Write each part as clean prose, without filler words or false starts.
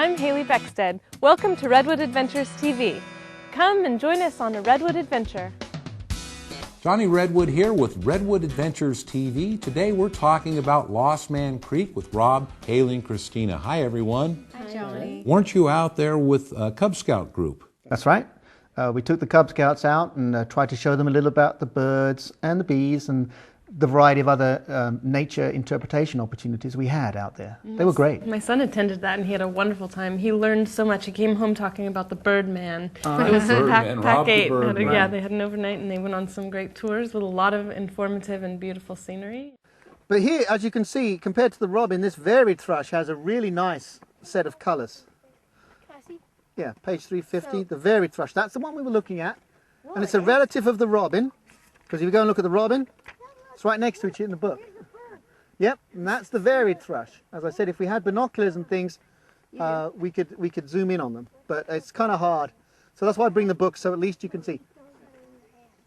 I'm Haley Beckstead. Welcome to Redwood Adventures TV. Come and join us on a Redwood adventure. Johnny Redwood here with Redwood Adventures TV. Today we're talking about Lost Man Creek with Rob, Haley, and Christina. Hi, everyone. Hi, Johnny. Weren't you out there with a Cub Scout group? That's right. We took the Cub Scouts out and tried to show them a little about the birds and the bees and the variety of other nature interpretation opportunities we had out there. They were great. My son attended that and he had a wonderful time. He learned so much. He came home talking about the Birdman. It was pack 8. Yeah, they had an overnight and they went on some great tours with a lot of informative and beautiful scenery. But here, as you can see, compared to the robin, this varied thrush has a really nice set of colours. Can I see? Yeah, page 350, the varied thrush. That's the one we were looking at. And it's a relative of the robin, because if you go and look at the robin, it's right next to it in the book. Yep, and that's the varied thrush. As I said, if we had binoculars and things, we could zoom in on them. But it's kind of hard. So that's why I bring the book, so at least you can see.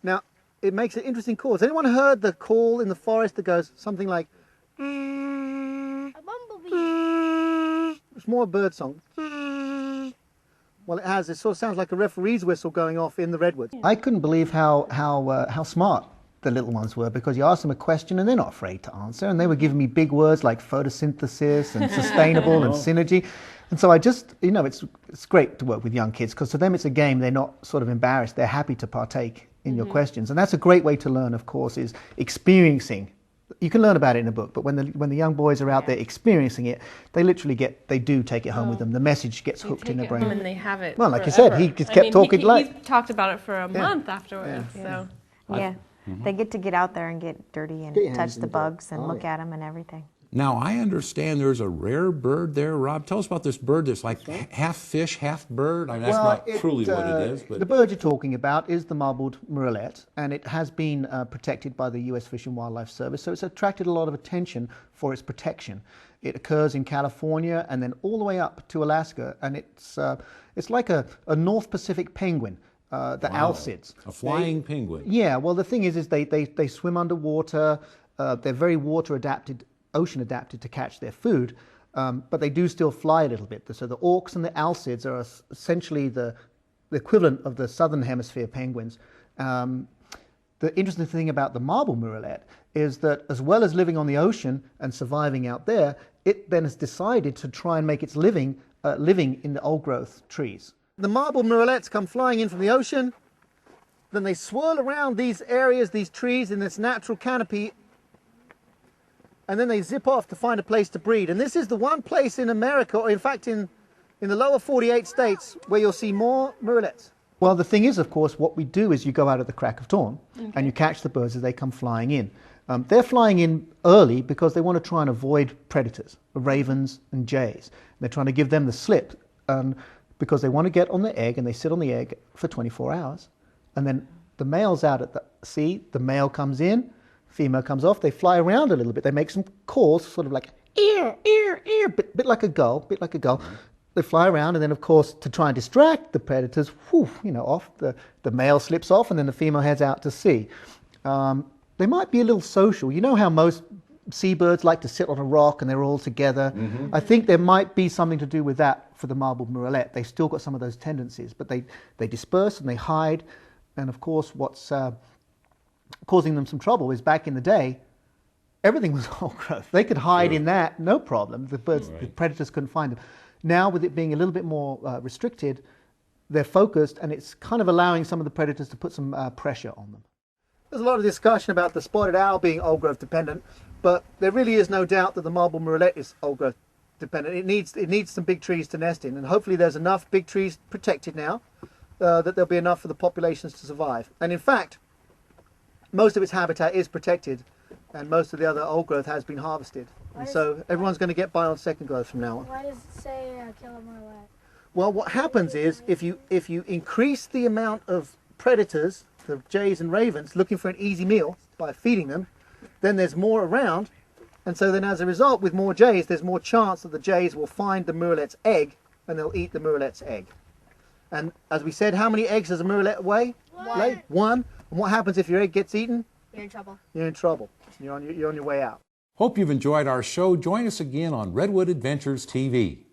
Now, it makes an interesting call. Has anyone heard the call in the forest that goes something like... A bumblebee. It's more a bird song. Well, it sort of sounds like a referee's whistle going off in the redwoods. I couldn't believe how smart the little ones were, because you ask them a question and they're not afraid to answer, and they were giving me big words like photosynthesis and sustainable and synergy. And so I just, you know, it's great to work with young kids, because to them it's a game. They're not sort of embarrassed. They're happy to partake in your questions. And that's a great way to learn, of course, is experiencing. You can learn about it in a book, but when the young boys are out there experiencing it, they literally they do take it home with them. The message gets hooked in their brain. And they have it Well, like forever. you said, he just kept talking he talked about it for a month afterwards. Yeah. They get out there and get dirty and touch the bugs and look at them and everything. Now, I understand there's a rare bird there. Rob, tell us about this bird that's like half fish, half bird. I mean, that's not truly what it is. But the bird you're talking about is the marbled murrelet, and it has been protected by the U.S. Fish and Wildlife Service, so it's attracted a lot of attention for its protection. It occurs in California and then all the way up to Alaska, and it's like a North Pacific penguin. The alcids. A flying penguin. Yeah, well, the thing is they swim underwater. They're very water adapted, ocean adapted to catch their food, but they do still fly a little bit. So the auks and the alcids are essentially the equivalent of the southern hemisphere penguins. The interesting thing about the marble murrelet is that, as well as living on the ocean and surviving out there, it then has decided to try and make its living in the old growth trees. The marble murrelets come flying in from the ocean, then they swirl around these areas, these trees in this natural canopy, and then they zip off to find a place to breed. And this is the one place in America, or in fact in the lower 48 states, where you'll see more murrelets. Well, the thing is, of course, what we do is you go out at the crack of dawn and you catch the birds as they come flying in. They're flying in early because they want to try and avoid predators, ravens and jays. They're trying to give them the slip. Because they want to get on the egg, and they sit on the egg for 24 hours. And then the male's out at the sea, the male comes in, female comes off, they fly around a little bit, they make some calls, sort of like, ear, ear, ear, bit like a gull. They fly around, and then, of course, to try and distract the predators, off, the male slips off, and then the female heads out to sea. They might be a little social. You know how most seabirds like to sit on a rock and they're all together. I think there might be something to do with that for the marbled murrelet. They've still got some of those tendencies, but they disperse and they hide. And of course, what's causing them some trouble is, back in the day, everything was old growth. They could hide in that, no problem. The predators couldn't find them. Now, with it being a little bit more restricted, they're focused, and it's kind of allowing some of the predators to put some pressure on them. There's a lot of discussion about the spotted owl being old growth dependent, but there really is no doubt that the marble murrelet is old growth dependent. It needs some big trees to nest in, and hopefully there's enough big trees protected now that there'll be enough for the populations to survive. And in fact, most of its habitat is protected, and most of the other old growth has been harvested. And so everyone's going to get by on second growth from now on. Why does it say kill a murrelet? Well, what happens is, if you increase the amount of predators, the jays and ravens, looking for an easy meal by feeding them, then there's more around, and so then as a result, with more jays, there's more chance that the jays will find the murrelet's egg, and they'll eat the murrelet's egg. And as we said, how many eggs does a murrelet lay? One. And what happens if your egg gets eaten? You're in trouble. You're in trouble. You're on your way out. Hope you've enjoyed our show. Join us again on Redwood Adventures TV.